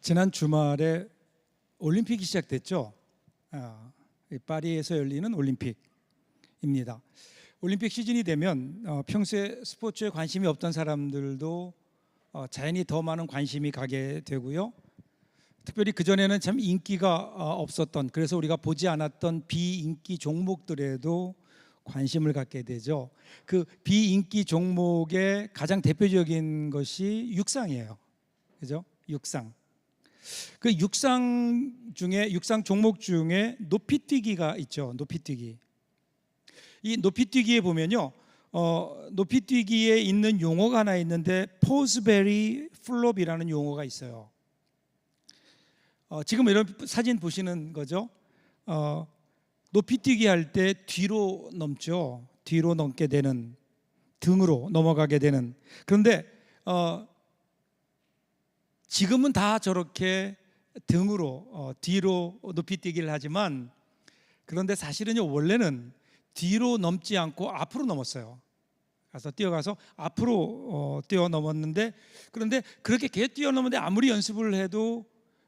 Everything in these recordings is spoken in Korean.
지난 주말에 올림픽이 시작됐죠. 파리에서 열리는 올림픽입니다. 올림픽 시즌이 되면 평소에 스포츠에 관심이 없던 사람들도 자연히 더 많은 관심이 가게 되고요. 특별히 그전에는 참 인기가 없었던, 그래서 우리가 보지 않았던 비인기 종목들에도 관심을 갖게 되죠. 그 비인기 종목의 가장 대표적인 것이 육상이에요. 그죠? 육상. 그 육상 종목 중에 높이뛰기가 있죠. 높이뛰기. 이 높이뛰기에 보면요, 높이뛰기에 있는 용어가 하나 있는데 포스베리 플롭이라는 용어가 있어요. 지금 이런 사진 보시는 거죠. 높이뛰기 할 때 뒤로 넘죠. 뒤로 넘게 되는, 등으로 넘어가게 되는. 그런데 지금은 다 저렇게 등으로 뒤로 높이뛰기를 하지만, 그런데 사실은요, 원래는 뒤로 넘지 않고 앞으로 넘었어요. 가서 뛰어가서 앞으로 뛰어넘었는데, 그런데 그렇게 계속 뛰어넘는데 아무리 연습을 해도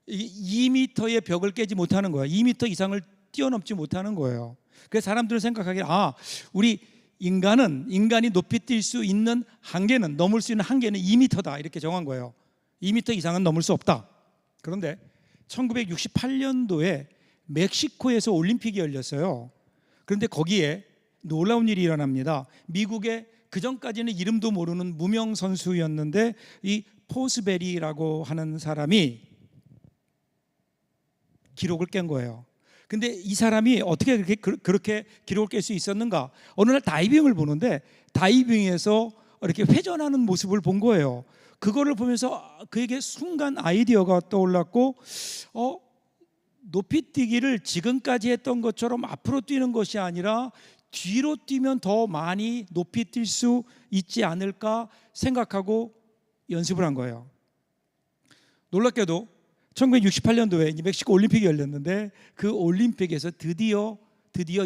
2m의 벽을 깨지 못하는 거예요. 2m 이상을 뛰어넘지 못하는 거예요. 그래서 사람들은 생각하기에 우리 인간이 높이 뛸 수 있는 한계는, 넘을 수 있는 한계는 2m다 이렇게 정한 거예요. 2m 이상은 넘을 수 없다. 그런데 1968년도에 멕시코에서 올림픽이 열렸어요. 그런데 거기에 놀라운 일이 일어납니다. 미국의 그전까지는 이름도 모르는 무명 선수였는데, 이 포스베리라고 하는 사람이 기록을 깬 거예요. 근데 이 사람이 어떻게 그렇게 기록을 깰 수 있었는가? 어느 날 다이빙을 보는데, 다이빙에서 이렇게 회전하는 모습을 본 거예요. 그거를 보면서 그에게 순간 아이디어가 떠올랐고, 높이뛰기를 지금까지 했던 것처럼 앞으로 뛰는 것이 아니라 뒤로 뛰면 더 많이 높이 뛸 수 있지 않을까 생각하고 연습을 한 거예요. 놀랍게도 1968년도에 멕시코 올림픽이 열렸는데, 그 올림픽에서 드디어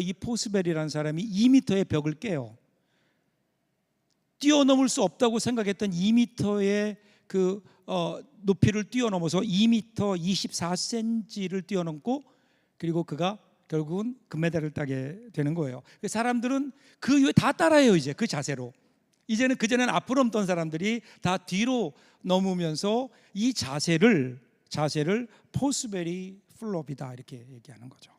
이 포스벨이라는 사람이 2m의 벽을 깨요. 뛰어넘을 수 없다고 생각했던 2m의 그 높이를 뛰어넘어서 2m 24cm를 뛰어넘고, 그리고 그가 결국은 금메달을 따게 되는 거예요. 사람들은 그 이후에 다 따라해요. 이제 그 자세로. 이제는 그전에는 앞으로 넘던 사람들이 다 뒤로 넘으면서 이 자세를 포스베리 플롭이다 이렇게 얘기하는 거죠.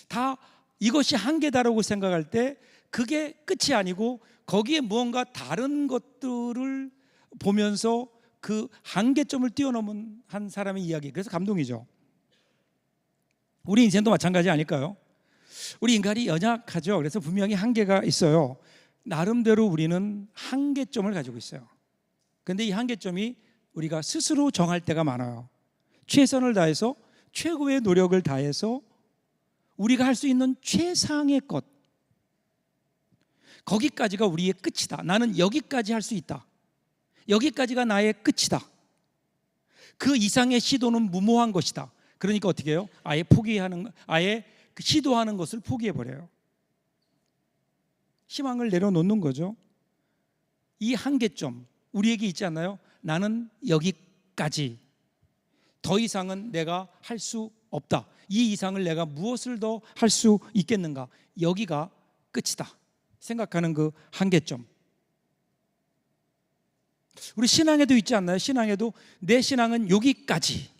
다 이것이 한계다라고 생각할 때 그게 끝이 아니고, 거기에 무언가 다른 것들을 보면서 그 한계점을 뛰어넘은 한 사람의 이야기. 그래서 감동이죠. 우리 인생도 마찬가지 아닐까요? 우리 인간이 연약하죠. 그래서 분명히 한계가 있어요. 나름대로 우리는 한계점을 가지고 있어요. 그런데 이 한계점이 우리가 스스로 정할 때가 많아요. 최선을 다해서, 최고의 노력을 다해서 우리가 할 수 있는 최상의 것, 거기까지가 우리의 끝이다. 나는 여기까지 할 수 있다. 여기까지가 나의 끝이다. 그 이상의 시도는 무모한 것이다. 그러니까 어떻게 해요? 아예 시도하는 것을 포기해버려요. 희망을 내려놓는 거죠. 이 한계점 우리에게 있지 않나요? 나는 여기까지, 더 이상은 내가 할 수 없다. 이 이상을 내가 무엇을 더 할 수 있겠는가? 여기가 끝이다 생각하는 그 한계점. 우리 신앙에도 있지 않나요? 신앙에도 내 신앙은 여기까지,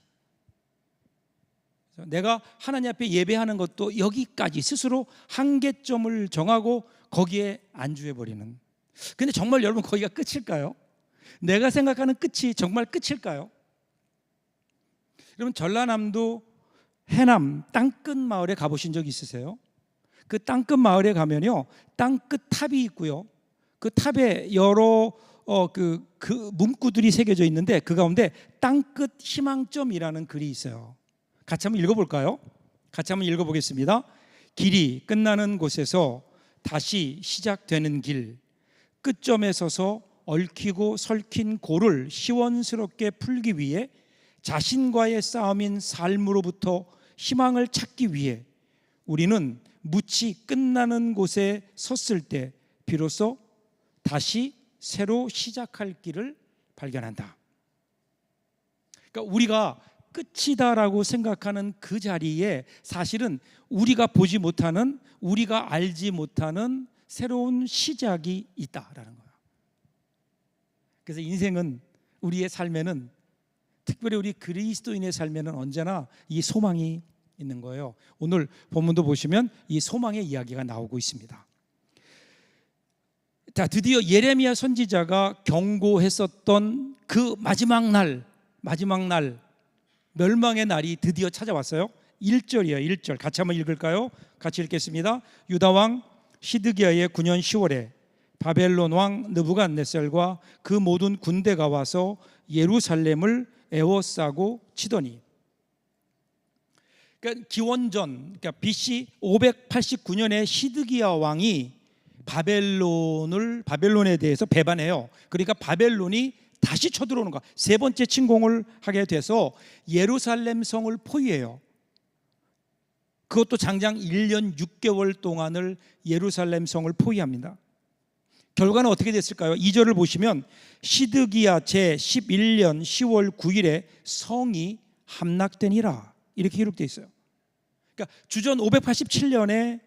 내가 하나님 앞에 예배하는 것도 여기까지, 스스로 한계점을 정하고 거기에 안주해버리는. 근데 정말 여러분, 거기가 끝일까요? 내가 생각하는 끝이 정말 끝일까요? 여러분, 전라남도 해남 땅끝 마을에 가보신 적 있으세요? 그 땅끝 마을에 가면요, 땅끝 탑이 있고요, 그 탑에 여러 그 문구들이 새겨져 있는데, 그 가운데 땅끝 희망점이라는 글이 있어요. 같이 한번 읽어볼까요? 같이 한번 읽어보겠습니다. 길이 끝나는 곳에서 다시 시작되는 길, 끝점에 서서 얽히고 설킨 골을 시원스럽게 풀기 위해, 자신과의 싸움인 삶으로부터 희망을 찾기 위해 우리는 묻이 끝나는 곳에 섰을 때 비로소 다시 새로 시작할 길을 발견한다. 그러니까 우리가 끝이다라고 생각하는 그 자리에 사실은 우리가 보지 못하는, 우리가 알지 못하는 새로운 시작이 있다라는 거예요. 그래서 인생은, 우리의 삶에는, 특별히 우리 그리스도인의 삶에는 언제나 이 소망이 있는 거예요. 오늘 본문도 보시면 이 소망의 이야기가 나오고 있습니다. 자, 드디어 예레미야 선지자가 경고했었던 그 마지막 날, 멸망의 날이 드디어 찾아왔어요. 1절이에요. 1절 같이 한번 읽을까요? 같이 읽겠습니다. 유다 왕 시드기야의 9년 10월에 바벨론 왕 느부갓네살과 그 모든 군대가 와서 예루살렘을 에워싸고 치더니. 그러니까 기원전, 그러니까 BC 589년에 시드기야 왕이 바벨론에 대해서 배반해요. 그러니까 바벨론이 다시 쳐들어오는 거야. 세 번째 침공을 하게 돼서 예루살렘 성을 포위해요. 그것도 장장 1년 6개월 동안을 예루살렘 성을 포위합니다. 결과는 어떻게 됐을까요? 2절을 보시면 시드기야 제11년 10월 9일에 성이 함락되니라, 이렇게 기록되어 있어요. 그러니까 주전 587년에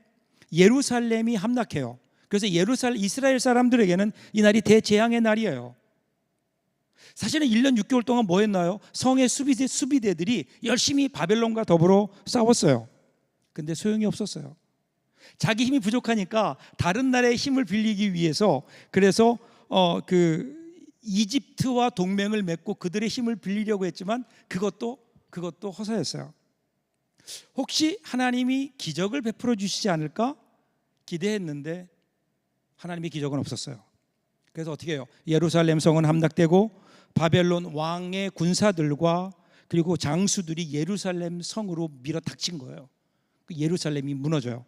예루살렘이 함락해요. 그래서 이스라엘 사람들에게는 이 날이 대재앙의 날이에요. 사실은 1년 6개월 동안 뭐 했나요? 성의 수비대들이 열심히 바벨론과 더불어 싸웠어요. 근데 소용이 없었어요. 자기 힘이 부족하니까 다른 나라의 힘을 빌리기 위해서, 그래서 이집트와 동맹을 맺고 그들의 힘을 빌리려고 했지만 그것도 허사였어요. 혹시 하나님이 기적을 베풀어 주시지 않을까 기대했는데 하나님의 기적은 없었어요. 그래서 어떻게 해요? 예루살렘 성은 함락되고 바벨론 왕의 군사들과 그리고 장수들이 예루살렘 성으로 밀어닥친 거예요. 예루살렘이 무너져요.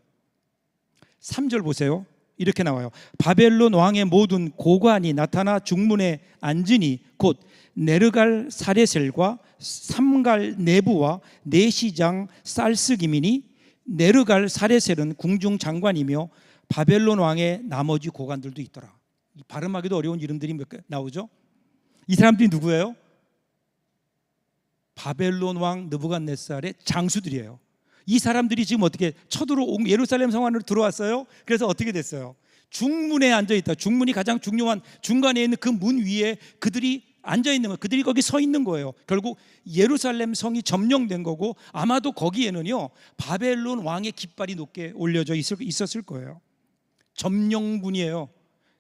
3절 보세요. 이렇게 나와요. 바벨론 왕의 모든 고관이 나타나 중문에 앉으니 곧 네르갈 사레셀과 삼갈 네부와 내시장 쌀스기민이, 네르갈 사레셀은 궁중 장관이며 바벨론 왕의 나머지 고관들도 있더라. 발음하기도 어려운 이름들이 몇 개 나오죠. 이 사람들이 누구예요? 바벨론 왕 느부갓네살의 장수들이에요. 이 사람들이 지금 어떻게 예루살렘 성 안으로 들어왔어요. 그래서 어떻게 됐어요? 중문에 앉아있다. 중문이 가장 중요한 중간에 있는 그 문 위에 그들이 앉아있는 거예요. 그들이 거기 서 있는 거예요. 결국 예루살렘 성이 점령된 거고, 아마도 거기에는요 바벨론 왕의 깃발이 높게 올려져 있었을 거예요. 점령군이에요.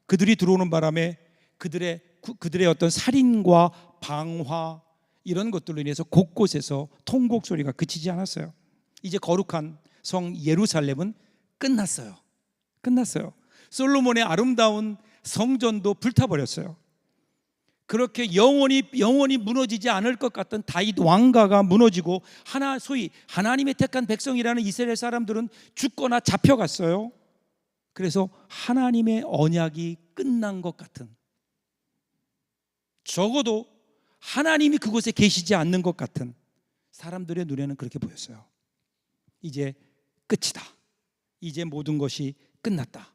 그들이 들어오는 바람에 그들의 어떤 살인과 방화, 이런 것들로 인해서 곳곳에서 통곡 소리가 그치지 않았어요. 이제 거룩한 성 예루살렘은 끝났어요. 솔로몬의 아름다운 성전도 불타버렸어요. 그렇게 영원히 무너지지 않을 것 같던 다윗 왕가가 무너지고, 소위 하나님의 택한 백성이라는 이스라엘 사람들은 죽거나 잡혀갔어요. 그래서 하나님의 언약이 끝난 것 같은, 적어도 하나님이 그곳에 계시지 않는 것 같은 사람들의 눈에는 그렇게 보였어요. 이제 끝이다. 이제 모든 것이 끝났다.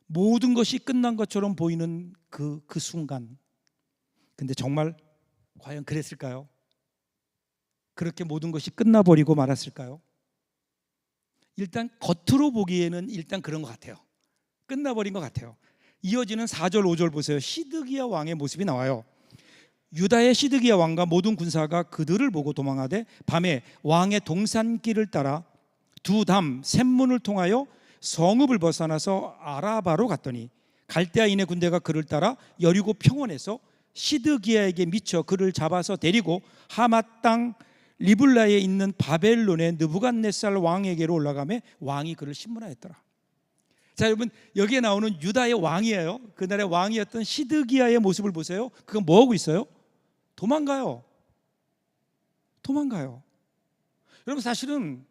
모든 것이 끝난 것처럼 보이는 그 순간. 근데 정말 과연 그랬을까요? 그렇게 모든 것이 끝나버리고 말았을까요? 일단 겉으로 보기에는 일단 그런 것 같아요. 끝나버린 것 같아요. 이어지는 4절 5절 보세요. 시드기야 왕의 모습이 나와요. 유다의 시드기야 왕과 모든 군사가 그들을 보고 도망하되 밤에 왕의 동산길을 따라 두 담 샘문을 통하여 성읍을 벗어나서 아라바로 갔더니 갈대아인의 군대가 그를 따라 여리고 평원에서 시드기야에게 미쳐 그를 잡아서 데리고 하맛 땅 리블라에 있는 바벨론의 느부갓네살 왕에게로 올라가며 왕이 그를 신문하였더라. 자, 여러분, 여기에 나오는 유다의 왕이에요. 그날의 왕이었던 시드기야의 모습을 보세요. 그건 뭐하고 있어요? 도망가요. 여러분, 사실은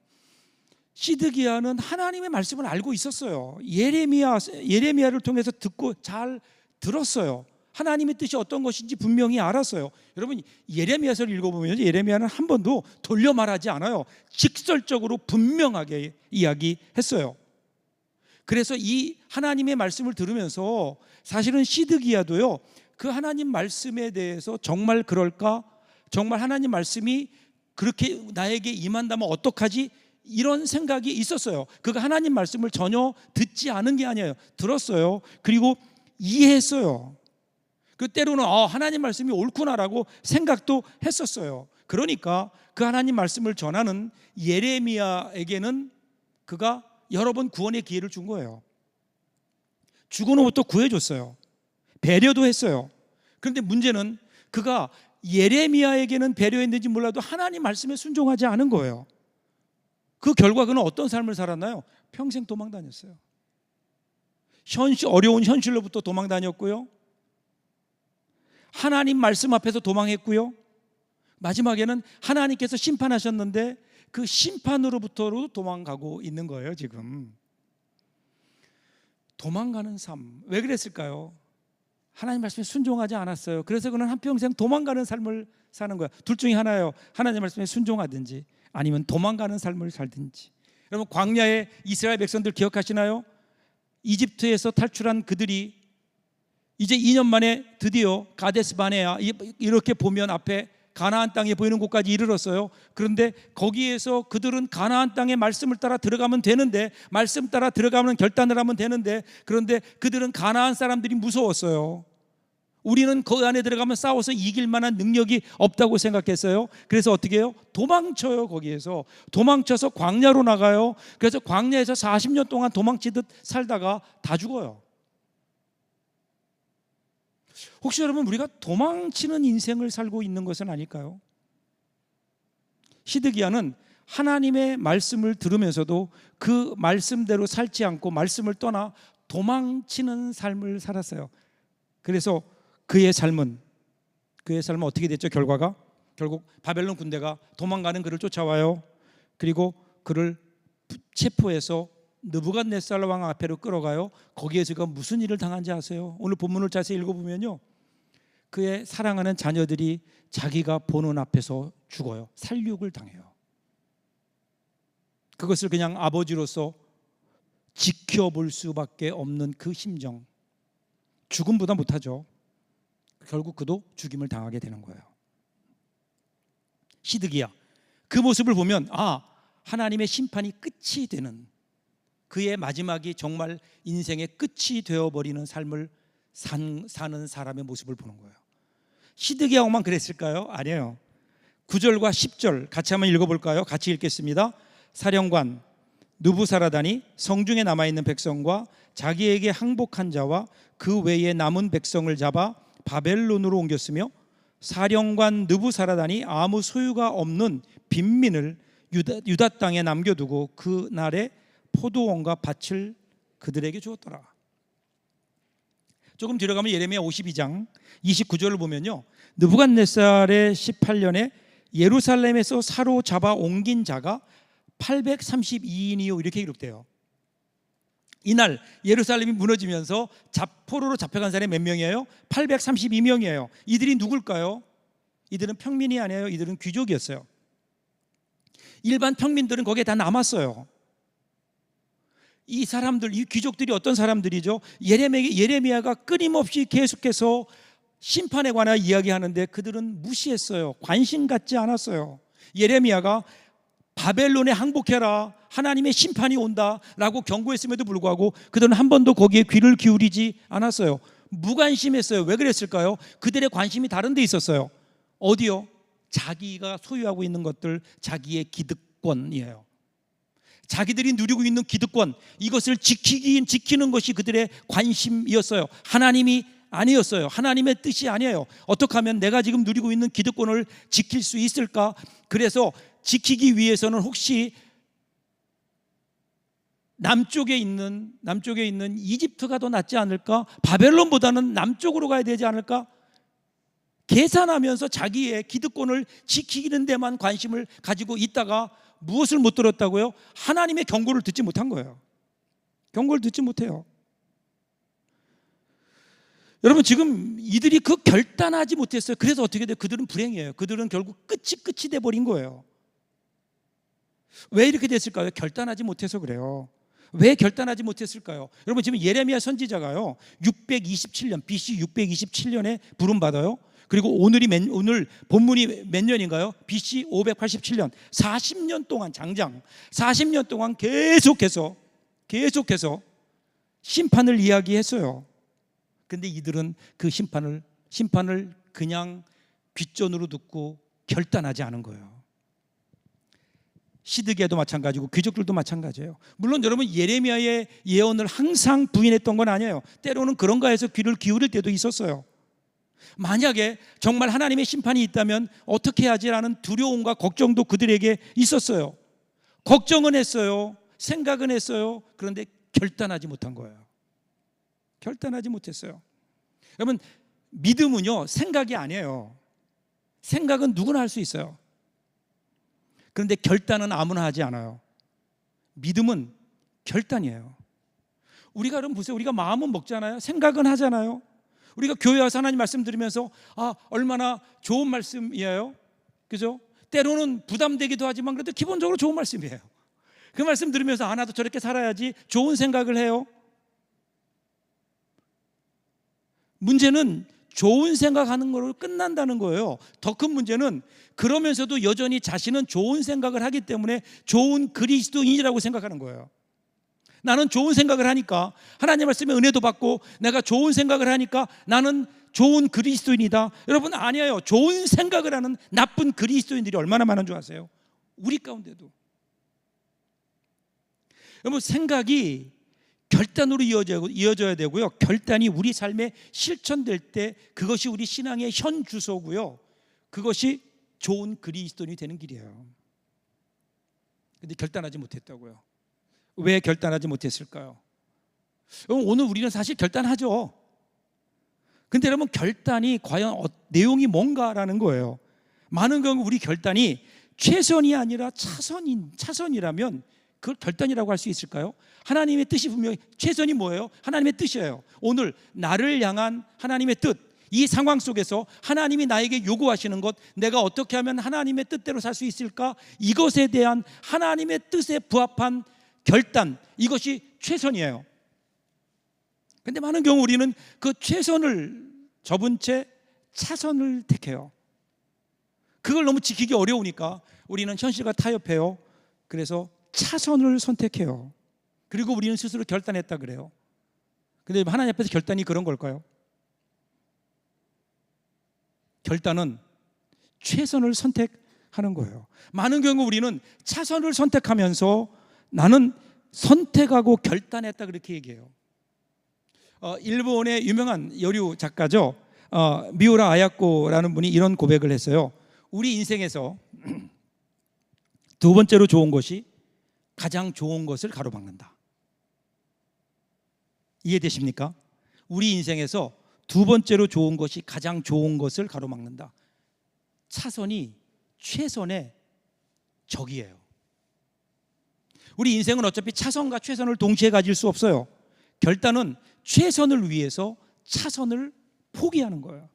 시드기야는 하나님의 말씀을 알고 있었어요. 예레미야를 통해서 듣고 잘 들었어요. 하나님의 뜻이 어떤 것인지 분명히 알았어요. 여러분, 예레미야서를 읽어보면 예레미야는 한 번도 돌려 말하지 않아요. 직설적으로 분명하게 이야기했어요. 그래서 이 하나님의 말씀을 들으면서 사실은 시드기야도요, 그 하나님 말씀에 대해서 정말 그럴까? 정말 하나님 말씀이 그렇게 나에게 임한다면 어떡하지? 이런 생각이 있었어요. 그가 하나님 말씀을 전혀 듣지 않은 게 아니에요. 들었어요. 그리고 이해했어요. 그 때로는 하나님 말씀이 옳구나라고 생각도 했었어요. 그러니까 그 하나님 말씀을 전하는 예레미야에게는 그가 여러 번 구원의 기회를 준 거예요. 죽음으로부터 구해줬어요. 배려도 했어요. 그런데 문제는 그가 예레미야에게는 배려했는지 몰라도 하나님 말씀에 순종하지 않은 거예요. 그 결과 그는 어떤 삶을 살았나요? 평생 도망 다녔어요. 어려운 현실로부터 도망 다녔고요. 하나님 말씀 앞에서 도망했고요. 마지막에는 하나님께서 심판하셨는데 그 심판으로부터로 도망가고 있는 거예요. 지금 도망가는 삶, 왜 그랬을까요? 하나님 말씀에 순종하지 않았어요. 그래서 그는 한평생 도망가는 삶을 사는 거야. 둘 중에 하나예요. 하나님 말씀에 순종하든지 아니면 도망가는 삶을 살든지. 여러분, 광야의 이스라엘 백성들 기억하시나요? 이집트에서 탈출한 그들이 이제 2년 만에 드디어 가데스 바네아, 이렇게 보면 앞에 가나안 땅에 보이는 곳까지 이르렀어요. 그런데 거기에서 그들은 가나안 땅의 말씀을 따라 들어가면 되는데, 말씀 따라 들어가면 결단을 하면 되는데, 그런데 그들은 가나안 사람들이 무서웠어요. 우리는 그 안에 들어가면 싸워서 이길 만한 능력이 없다고 생각했어요. 그래서 어떻게 해요? 도망쳐요. 거기에서 도망쳐서 광야로 나가요. 그래서 광야에서 40년 동안 도망치듯 살다가 다 죽어요. 혹시 여러분, 우리가 도망치는 인생을 살고 있는 것은 아닐까요? 시드기야는 하나님의 말씀을 들으면서도 그 말씀대로 살지 않고 말씀을 떠나 도망치는 삶을 살았어요. 그래서 그의 삶은 어떻게 됐죠? 결과가 결국 바벨론 군대가 도망가는 그를 쫓아와요. 그리고 그를 체포해서 느부갓네살 왕 앞에로 끌어가요. 거기에서 그가 무슨 일을 당한지 아세요? 오늘 본문을 자세히 읽어보면요, 그의 사랑하는 자녀들이 자기가 보는 앞에서 죽어요. 살육을 당해요. 그것을 그냥 아버지로서 지켜볼 수밖에 없는 그 심정, 죽음보다 못하죠. 결국 그도 죽임을 당하게 되는 거예요. 시드기야, 그 모습을 보면 하나님의 심판이 끝이 되는, 그의 마지막이 정말 인생의 끝이 되어버리는 삶을 사는 사람의 모습을 보는 거예요. 시드기야 왕만 그랬을까요? 아니에요. 9절과 10절 같이 한번 읽어볼까요? 같이 읽겠습니다. 사령관 느부사라단이 성중에 남아있는 백성과 자기에게 항복한 자와 그 외에 남은 백성을 잡아 바벨론으로 옮겼으며, 사령관 느부사라단이 아무 소유가 없는 빈민을 유다 땅에 남겨두고 그 날에 포도원과 밭을 그들에게 주었더라. 조금 뒤로 가면 예레미야 52장 29절을 보면요, 느부갓네살의 18년에 예루살렘에서 사로잡아 옮긴 자가 832인이요 이렇게 기록돼요. 이날 예루살렘이 무너지면서 포로로 잡혀간 사람이 몇 명이에요? 832명이에요. 이들이 누굴까요? 이들은 평민이 아니에요. 이들은 귀족이었어요. 일반 평민들은 거기에 다 남았어요. 이 사람들, 이 귀족들이 어떤 사람들이죠? 예레미야가 끊임없이 계속해서 심판에 관하여 이야기하는데 그들은 무시했어요. 관심 갖지 않았어요. 예레미야가 바벨론에 항복해라, 하나님의 심판이 온다라고 경고했음에도 불구하고 그들은 한 번도 거기에 귀를 기울이지 않았어요. 무관심했어요. 왜 그랬을까요? 그들의 관심이 다른 데 있었어요. 어디요? 자기가 소유하고 있는 것들, 자기의 기득권이에요. 자기들이 누리고 있는 기득권, 이것을 지키는 것이 그들의 관심이었어요. 하나님이 아니었어요. 하나님의 뜻이 아니에요. 어떻게 하면 내가 지금 누리고 있는 기득권을 지킬 수 있을까? 그래서 지키기 위해서는 혹시 남쪽에 있는 이집트가 더 낫지 않을까? 바벨론보다는 남쪽으로 가야 되지 않을까? 계산하면서 자기의 기득권을 지키는 데만 관심을 가지고 있다가 무엇을 못 들었다고요? 하나님의 경고를 듣지 못한 거예요. 경고를 듣지 못해요. 여러분, 지금 이들이 그 결단하지 못했어요. 그래서 어떻게 돼요? 그들은 불행이에요. 그들은 결국 끝이 돼버린 거예요. 왜 이렇게 됐을까요? 결단하지 못해서 그래요. 왜 결단하지 못했을까요? 여러분, 지금 예레미야 선지자가요 627년 BC 627년에 부름받아요. 그리고 오늘 본문이 몇 년인가요? BC 587년 40년 동안 장장 40년 동안 계속해서 심판을 이야기했어요. 근데 이들은 그 심판을 그냥 귓전으로 듣고 결단하지 않은 거예요. 시드기야도 마찬가지고 귀족들도 마찬가지예요. 물론 여러분, 예레미야의 예언을 항상 부인했던 건 아니에요. 때로는 그런가 해서 귀를 기울일 때도 있었어요. 만약에 정말 하나님의 심판이 있다면 어떻게 하지라는 두려움과 걱정도 그들에게 있었어요. 걱정은 했어요. 생각은 했어요. 그런데 결단하지 못한 거예요. 결단하지 못했어요. 여러분, 믿음은요 생각이 아니에요. 생각은 누구나 할 수 있어요. 그런데 결단은 아무나 하지 않아요. 믿음은 결단이에요. 우리가 그럼 보세요. 우리가 마음은 먹잖아요. 생각은 하잖아요. 우리가 교회 와서 하나님 말씀 들으면서 얼마나 좋은 말씀이에요. 그죠? 때로는 부담되기도 하지만 그래도 기본적으로 좋은 말씀이에요. 그 말씀 들으면서 나도 저렇게 살아야지 좋은 생각을 해요. 문제는 좋은 생각하는 걸로 끝난다는 거예요. 더 큰 문제는 그러면서도 여전히 자신은 좋은 생각을 하기 때문에 좋은 그리스도인이라고 생각하는 거예요. 나는 좋은 생각을 하니까 하나님 말씀에 은혜도 받고 내가 좋은 생각을 하니까 나는 좋은 그리스도인이다. 여러분, 아니에요. 좋은 생각을 하는 나쁜 그리스도인들이 얼마나 많은 줄 아세요? 우리 가운데도. 여러분, 생각이 결단으로 이어져야 되고요. 결단이 우리 삶에 실천될 때 그것이 우리 신앙의 현 주소고요. 그것이 좋은 그리스도인이 되는 길이에요. 그런데 결단하지 못했다고요. 왜 결단하지 못했을까요? 오늘 우리는 사실 결단하죠. 근데 여러분, 결단이 과연 내용이 뭔가라는 거예요. 많은 경우 우리 결단이 최선이 아니라 차선이라면 그걸 결단이라고 할 수 있을까요? 하나님의 뜻이 분명히 최선이 뭐예요? 하나님의 뜻이에요. 오늘 나를 향한 하나님의 뜻, 이 상황 속에서 하나님이 나에게 요구하시는 것, 내가 어떻게 하면 하나님의 뜻대로 살 수 있을까? 이것에 대한 하나님의 뜻에 부합한 결단, 이것이 최선이에요. 그런데 많은 경우 우리는 그 최선을 접은 채 차선을 택해요. 그걸 너무 지키기 어려우니까 우리는 현실과 타협해요. 그래서 차선을 선택해요. 그리고 우리는 스스로 결단했다 그래요. 그런데 하나님 앞에서 결단이 그런 걸까요? 결단은 최선을 선택하는 거예요. 많은 경우 우리는 차선을 선택하면서 나는 선택하고 결단했다 그렇게 얘기해요. 일본의 유명한 여류 작가죠. 미우라 아야코라는 분이 이런 고백을 했어요. 우리 인생에서 두 번째로 좋은 것이 가장 좋은 것을 가로막는다. 이해되십니까? 우리 인생에서 두 번째로 좋은 것이 가장 좋은 것을 가로막는다. 차선이 최선의 적이에요. 우리 인생은 어차피 차선과 최선을 동시에 가질 수 없어요. 결단은 최선을 위해서 차선을 포기하는 거예요.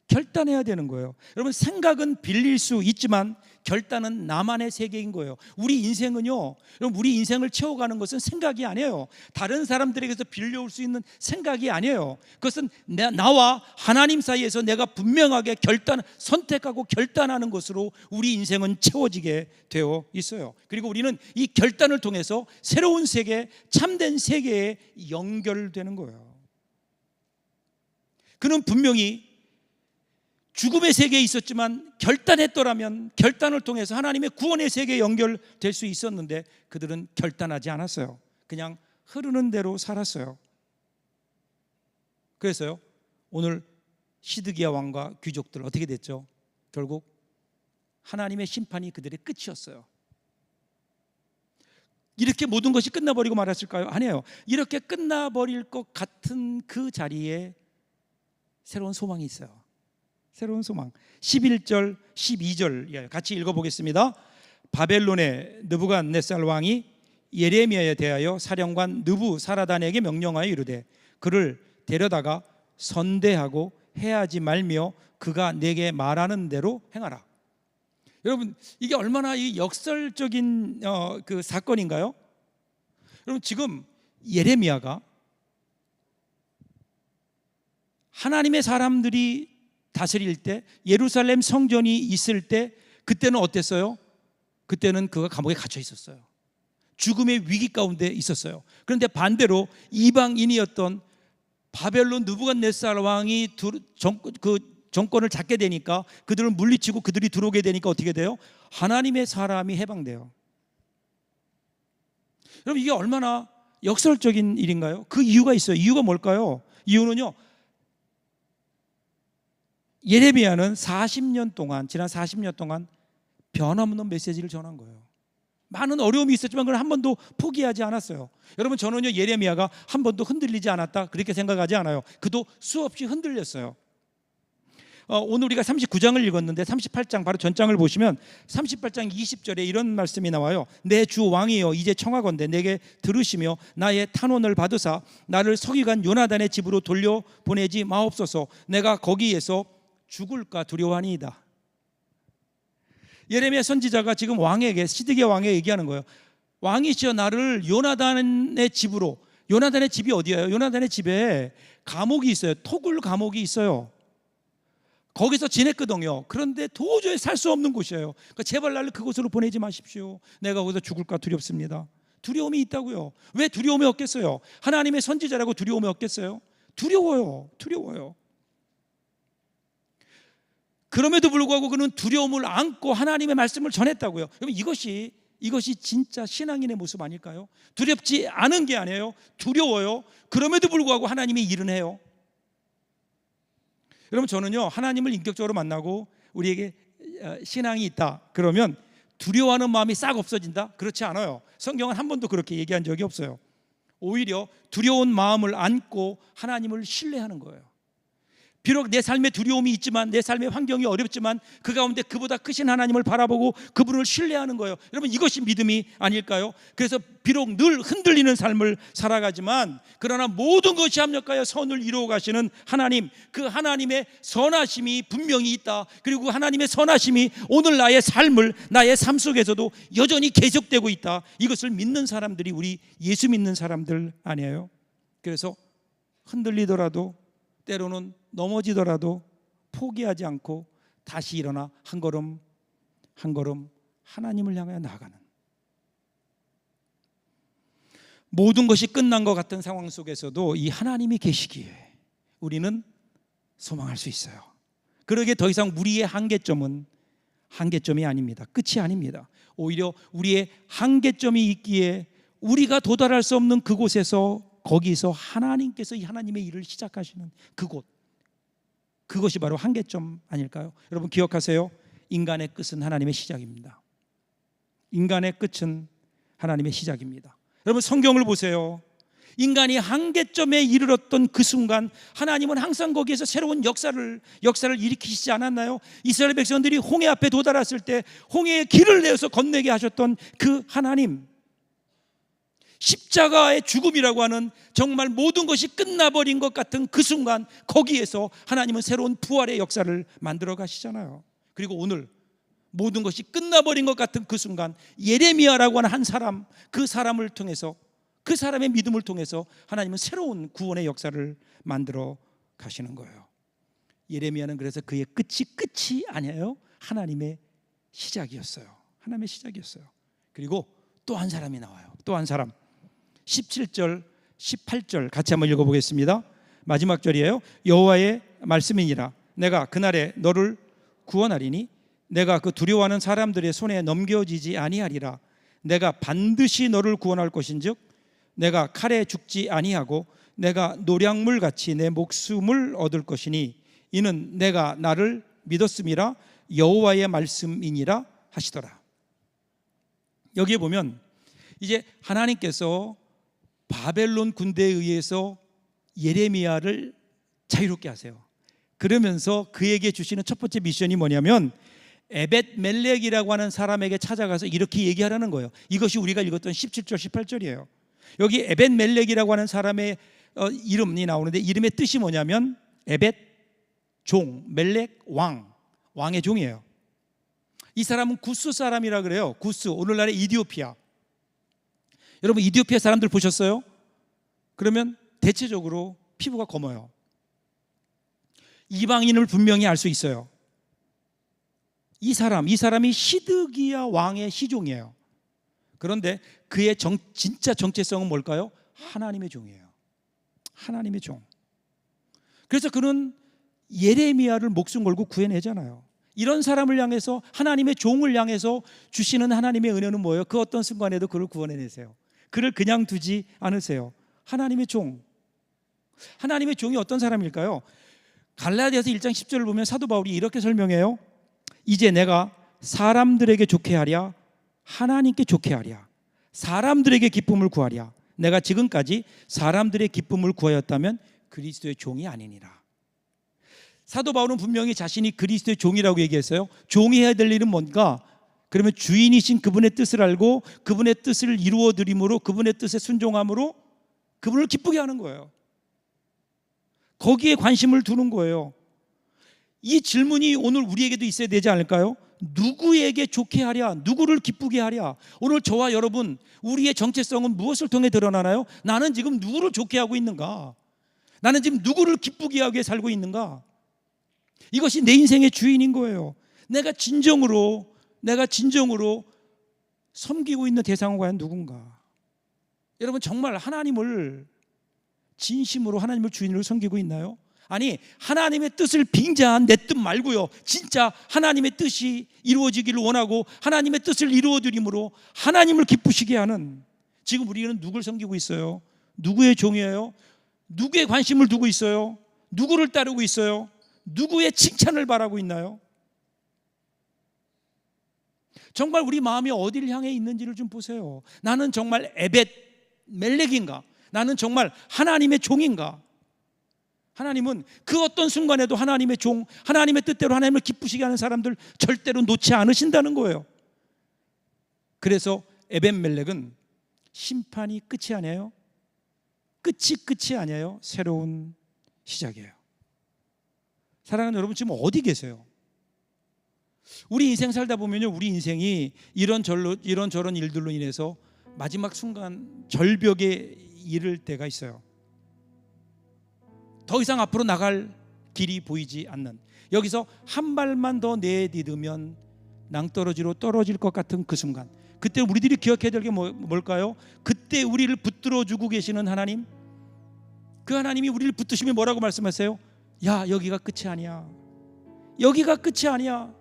결단해야 되는 거예요. 여러분, 생각은 빌릴 수 있지만 결단은 나만의 세계인 거예요. 우리 인생은요, 여러분, 우리 인생을 채워가는 것은 생각이 아니에요. 다른 사람들에게서 빌려올 수 있는 생각이 아니에요. 그것은 나와 하나님 사이에서 내가 분명하게 선택하고 결단하는 것으로 우리 인생은 채워지게 되어 있어요. 그리고 우리는 이 결단을 통해서 새로운 세계, 참된 세계에 연결되는 거예요. 그는 분명히 죽음의 세계에 있었지만 결단했더라면 결단을 통해서 하나님의 구원의 세계에 연결될 수 있었는데 그들은 결단하지 않았어요. 그냥 흐르는 대로 살았어요. 그래서요, 오늘 시드기야 왕과 귀족들 어떻게 됐죠? 결국 하나님의 심판이 그들의 끝이었어요. 이렇게 모든 것이 끝나버리고 말았을까요? 아니에요. 이렇게 끝나버릴 것 같은 그 자리에 새로운 소망이 있어요. 새로운 소망. 11절 12절 같이 읽어보겠습니다. 바벨론의 느부갓네살 왕이 예레미야에 대하여 사령관 느부사라단에게 명령하여 이르되 그를 데려다가 선대하고 해하지 말며 그가 내게 말하는 대로 행하라. 여러분, 이게 얼마나 이 역설적인 그 사건인가요? 여러분, 지금 예레미야가 하나님의 사람들이 다스릴 때, 예루살렘 성전이 있을 때, 그때는 어땠어요? 그때는 그가 감옥에 갇혀 있었어요. 죽음의 위기 가운데 있었어요. 그런데 반대로 이방인이었던 바벨론 느부갓네살 왕이 정권을 잡게 되니까, 그들을 물리치고 그들이 들어오게 되니까 어떻게 돼요? 하나님의 사람이 해방돼요. 여러분, 이게 얼마나 역설적인 일인가요? 그 이유가 있어요. 이유가 뭘까요? 이유는요, 예레미야는 40년 동안, 지난 40년 동안 변함없는 메시지를 전한 거예요. 많은 어려움이 있었지만 그걸 한 번도 포기하지 않았어요. 여러분, 저는요, 예레미야가 한 번도 흔들리지 않았다 그렇게 생각하지 않아요. 그도 수없이 흔들렸어요. 오늘 우리가 39장을 읽었는데 38장 바로 전장을 보시면 38장 20절에 이런 말씀이 나와요. 내 주 왕이여, 이제 청하건대 내게 들으시며 나의 탄원을 받으사 나를 서기관 요나단의 집으로 돌려보내지 마옵소서. 내가 거기에서 죽을까 두려워하니이다. 예레미야 선지자가 지금 왕에게, 시드기야 왕에게 얘기하는 거예요. 왕이시여, 나를 요나단의 집으로. 요나단의 집이 어디예요? 요나단의 집에 감옥이 있어요. 토굴 감옥이 있어요. 거기서 지냈거든요. 그런데 도저히 살 수 없는 곳이에요. 그러니까 제발 나를 그곳으로 보내지 마십시오. 내가 거기서 죽을까 두렵습니다. 두려움이 있다고요. 왜 두려움이 없겠어요? 하나님의 선지자라고 두려움이 없겠어요? 두려워요. 그럼에도 불구하고 그는 두려움을 안고 하나님의 말씀을 전했다고요. 여러분, 이것이 진짜 신앙인의 모습 아닐까요? 두렵지 않은 게 아니에요. 두려워요. 그럼에도 불구하고 하나님이 일은 해요. 여러분, 저는요, 하나님을 인격적으로 만나고 우리에게 신앙이 있다 그러면 두려워하는 마음이 싹 없어진다? 그렇지 않아요. 성경은 한 번도 그렇게 얘기한 적이 없어요. 오히려 두려운 마음을 안고 하나님을 신뢰하는 거예요. 비록 내 삶에 두려움이 있지만, 내 삶의 환경이 어렵지만 그 가운데 그보다 크신 하나님을 바라보고 그분을 신뢰하는 거예요. 여러분, 이것이 믿음이 아닐까요? 그래서 비록 늘 흔들리는 삶을 살아가지만 그러나 모든 것이 합력하여 선을 이루어 가시는 하나님, 그 하나님의 선하심이 분명히 있다. 그리고 하나님의 선하심이 오늘 나의 삶 속에서도 여전히 계속되고 있다. 이것을 믿는 사람들이 우리 예수 믿는 사람들 아니에요? 그래서 흔들리더라도, 때로는 넘어지더라도 포기하지 않고 다시 일어나 한 걸음 한 걸음 하나님을 향해 나아가는, 모든 것이 끝난 것 같은 상황 속에서도 이 하나님이 계시기에 우리는 소망할 수 있어요. 그러기에 더 이상 우리의 한계점이 아닙니다. 끝이 아닙니다. 오히려 우리의 한계점이 있기에 우리가 도달할 수 없는 그곳에서, 거기서 하나님께서 이 하나님의 일을 시작하시는 그것이 바로 한계점 아닐까요? 여러분, 기억하세요. 인간의 끝은 하나님의 시작입니다. 인간의 끝은 하나님의 시작입니다. 여러분, 성경을 보세요. 인간이 한계점에 이르렀던 그 순간 하나님은 항상 거기에서 새로운 역사를 일으키시지 않았나요? 이스라엘 백성들이 홍해 앞에 도달했을 때 홍해의 길을 내어서 건너게 하셨던 그 하나님, 십자가의 죽음이라고 하는 정말 모든 것이 끝나버린 것 같은 그 순간, 거기에서 하나님은 새로운 부활의 역사를 만들어 가시잖아요. 그리고 오늘 모든 것이 끝나버린 것 같은 그 순간, 예레미야라고 하는 한 사람, 그 사람을 통해서, 그 사람의 믿음을 통해서 하나님은 새로운 구원의 역사를 만들어 가시는 거예요. 예레미야는 그래서 그의 끝이 아니에요. 하나님의 시작이었어요. 하나님의 시작이었어요. 그리고 또 한 사람이 나와요. 또 한 사람. 17절, 18절 같이 한번 읽어보겠습니다. 마지막 절이에요. 여호와의 말씀이니라. 내가 그날에 너를 구원하리니 내가 그 두려워하는 사람들의 손에 넘겨지지 아니하리라. 내가 반드시 너를 구원할 것인즉 내가 칼에 죽지 아니하고 내가 노량물같이 내 목숨을 얻을 것이니 이는 내가 나를 믿었음이라. 여호와의 말씀이니라 하시더라. 여기에 보면 이제 하나님께서 바벨론 군대에 의해서 예레미야를 자유롭게 하세요. 그러면서 그에게 주시는 첫 번째 미션이 뭐냐면 에벳멜렉이라고 하는 사람에게 찾아가서 이렇게 얘기하라는 거예요. 이것이 우리가 읽었던 17절 18절이에요. 여기 에벳멜렉이라고 하는 사람의 이름이 나오는데, 이름의 뜻이 뭐냐면 에벳 종, 멜렉 왕, 왕의 종이에요. 이 사람은 구스 사람이라 그래요. 구스, 오늘날의 이디오피아. 여러분 이디오피아 사람들 보셨어요? 그러면 대체적으로 피부가 검어요. 이방인을 분명히 알 수 있어요. 이 사람이 시드기야 왕의 시종이에요. 그런데 그의 진짜 정체성은 뭘까요? 하나님의 종이에요. 하나님의 종. 그래서 그는 예레미야를 목숨 걸고 구해내잖아요. 이런 사람을 향해서, 하나님의 종을 향해서 주시는 하나님의 은혜는 뭐예요? 그 어떤 순간에도 그를 구원해내세요. 그를 그냥 두지 않으세요. 하나님의 종. 하나님의 종이 어떤 사람일까요? 갈라디아서 1장 10절을 보면 사도 바울이 이렇게 설명해요. 이제 내가 사람들에게 좋게 하랴, 하나님께 좋게 하랴, 사람들에게 기쁨을 구하랴. 내가 지금까지 사람들의 기쁨을 구하였다면 그리스도의 종이 아니니라. 사도 바울은 분명히 자신이 그리스도의 종이라고 얘기했어요. 종이 해야 될 일은 뭔가? 그러면 주인이신 그분의 뜻을 알고 그분의 뜻을 이루어 드림으로, 그분의 뜻에 순종함으로 그분을 기쁘게 하는 거예요. 거기에 관심을 두는 거예요. 이 질문이 오늘 우리에게도 있어야 되지 않을까요? 누구에게 좋게 하랴, 누구를 기쁘게 하랴. 오늘 저와 여러분, 우리의 정체성은 무엇을 통해 드러나나요? 나는 지금 누구를 좋게 하고 있는가? 나는 지금 누구를 기쁘게 하게 살고 있는가? 이것이 내 인생의 주인인 거예요. 내가 진정으로 섬기고 있는 대상은 과연 누군가? 여러분 정말 하나님을 진심으로, 하나님을 주인으로 섬기고 있나요? 아니, 하나님의 뜻을 빙자한 내 뜻 말고요, 진짜 하나님의 뜻이 이루어지기를 원하고 하나님의 뜻을 이루어드림으로 하나님을 기쁘시게 하는, 지금 우리는 누구를 섬기고 있어요? 누구의 종이에요? 누구의 관심을 두고 있어요? 누구를 따르고 있어요? 누구의 칭찬을 바라고 있나요? 정말 우리 마음이 어디를 향해 있는지를 좀 보세요. 나는 정말 에벳 멜렉인가? 나는 정말 하나님의 종인가? 하나님은 그 어떤 순간에도 하나님의 종, 하나님의 뜻대로 하나님을 기쁘시게 하는 사람들 절대로 놓지 않으신다는 거예요. 그래서 에벳 멜렉은 심판이 끝이 아니에요. 끝이 아니에요. 새로운 시작이에요. 사랑하는 여러분, 지금 어디 계세요? 우리 인생 살다 보면요, 우리 인생이 이런저런 일들로 인해서 마지막 순간 절벽에 이를 때가 있어요. 더 이상 앞으로 나갈 길이 보이지 않는, 여기서 한 발만 더 내디디면 낭떠러지로 떨어질 것 같은 그 순간, 그때 우리들이 기억해야 될 게 뭘까요? 그때 우리를 붙들어주고 계시는 하나님, 그 하나님이 우리를 붙드시면 뭐라고 말씀하세요? 야, 여기가 끝이 아니야. 여기가 끝이 아니야.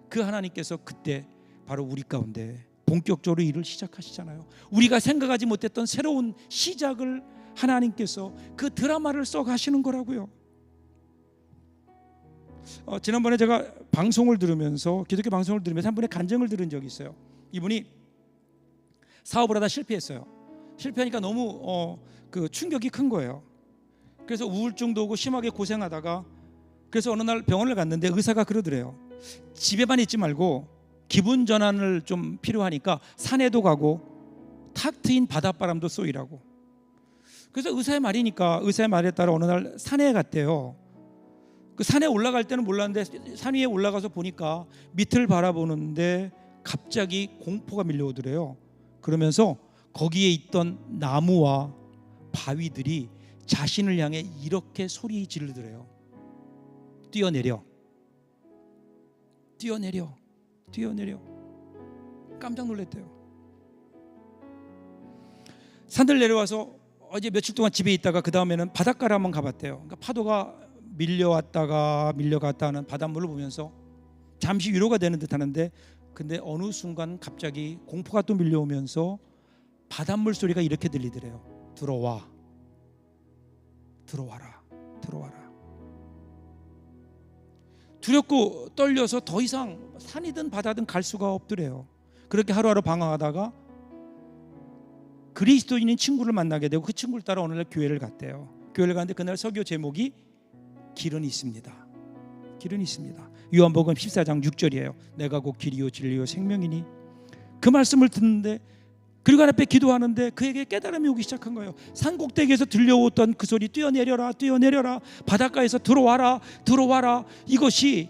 그 하나님께서 그때 바로 우리 가운데 본격적으로 일을 시작하시잖아요. 우리가 생각하지 못했던 새로운 시작을 하나님께서 그 드라마를 써 가시는 거라고요. 지난번에 제가 방송을 들으면서, 기독교 방송을 들으면서 한 분의 간증을 들은 적이 있어요. 이분이 사업을 하다 실패했어요. 실패하니까 너무 충격이 큰 거예요. 그래서 우울증도 오고 심하게 고생하다가, 그래서 어느 날 병원을 갔는데 의사가 그러더래요. 집에만 있지 말고 기분 전환을 좀 필요하니까 산에도 가고 탁 트인 바닷바람도 쏘이라고. 그래서 의사의 말에 따라 어느 날 산에 갔대요. 그 산에 올라갈 때는 몰랐는데 산 위에 올라가서 보니까 밑을 바라보는데 갑자기 공포가 밀려오더래요. 그러면서 거기에 있던 나무와 바위들이 자신을 향해 이렇게 소리 지르더래요. 뛰어내려. 깜짝 놀랐대요. 산을 내려와서 어제 며칠 동안 집에 있다가 그 다음에는 바닷가를 한번 가봤대요. 그러니까 파도가 밀려갔다 하는 바닷물을 보면서 잠시 위로가 되는 듯 하는데, 근데 어느 순간 갑자기 공포가 또 밀려오면서 바닷물 소리가 이렇게 들리더래요. 들어와라. 두렵고 떨려서 더 이상 산이든 바다든 갈 수가 없더래요. 그렇게 하루하루 방황하다가 그리스도인인 친구를 만나게 되고, 그 친구를 따라 어느 날 교회를 갔대요. 교회를 갔는데 그날 설교 제목이 길은 있습니다. 요한복음 14장 6절이에요. 내가 곧 길이요 진리요 생명이니. 그 말씀을 듣는데, 그리고 하나님 앞에 기도하는데 그에게 깨달음이 오기 시작한 거예요. 산꼭대기에서 들려오던 그 소리, 뛰어내려라. 바닷가에서 들어와라. 이것이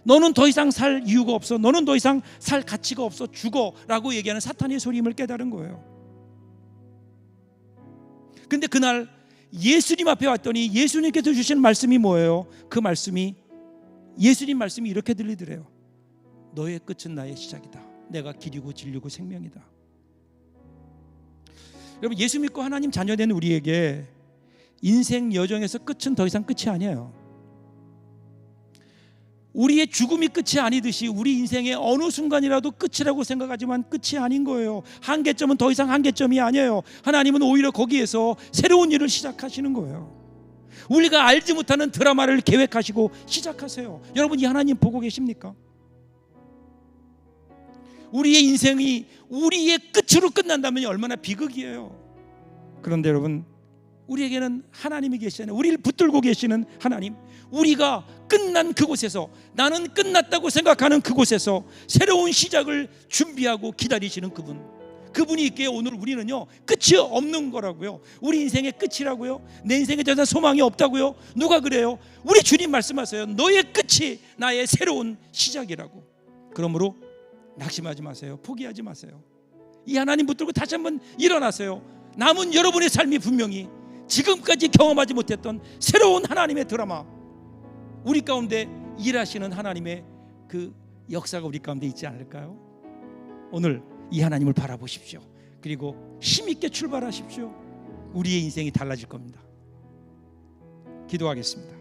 너는 더 이상 살 이유가 없어. 너는 더 이상 살 가치가 없어. 죽어라고 얘기하는 사탄의 소리임을 깨달은 거예요. 근데 그날 예수님 앞에 왔더니 예수님께서 주신 말씀이 뭐예요? 그 말씀이, 예수님 말씀이 이렇게 들리더래요. 너의 끝은 나의 시작이다. 내가 길이고 진리고 생명이다. 여러분, 예수 믿고 하나님 자녀된 우리에게 인생 여정에서 끝은 더 이상 끝이 아니에요. 우리의 죽음이 끝이 아니듯이 우리 인생의 어느 순간이라도 끝이라고 생각하지만 끝이 아닌 거예요. 한계점은 더 이상 한계점이 아니에요. 하나님은 오히려 거기에서 새로운 일을 시작하시는 거예요. 우리가 알지 못하는 드라마를 계획하시고 시작하세요. 여러분, 이 하나님 보고 계십니까? 우리의 인생이 우리의 끝으로 끝난다면 얼마나 비극이에요. 그런데 여러분, 우리에게는 하나님이 계시잖아요. 우리를 붙들고 계시는 하나님, 우리가 끝난 그곳에서, 나는 끝났다고 생각하는 그곳에서 새로운 시작을 준비하고 기다리시는 그분이 있기에 오늘 우리는요, 끝이 없는 거라고요. 우리 인생의 끝이라고요? 내 인생에 더 이상 소망이 없다고요? 누가 그래요? 우리 주님 말씀하세요. 너의 끝이 나의 새로운 시작이라고. 그러므로 낙심하지 마세요. 포기하지 마세요. 이 하나님 붙들고 다시 한번 일어나세요. 남은 여러분의 삶이 분명히 지금까지 경험하지 못했던 새로운 하나님의 드라마, 우리 가운데 일하시는 하나님의 그 역사가 우리 가운데 있지 않을까요? 오늘 이 하나님을 바라보십시오. 그리고 힘있게 출발하십시오. 우리의 인생이 달라질 겁니다. 기도하겠습니다.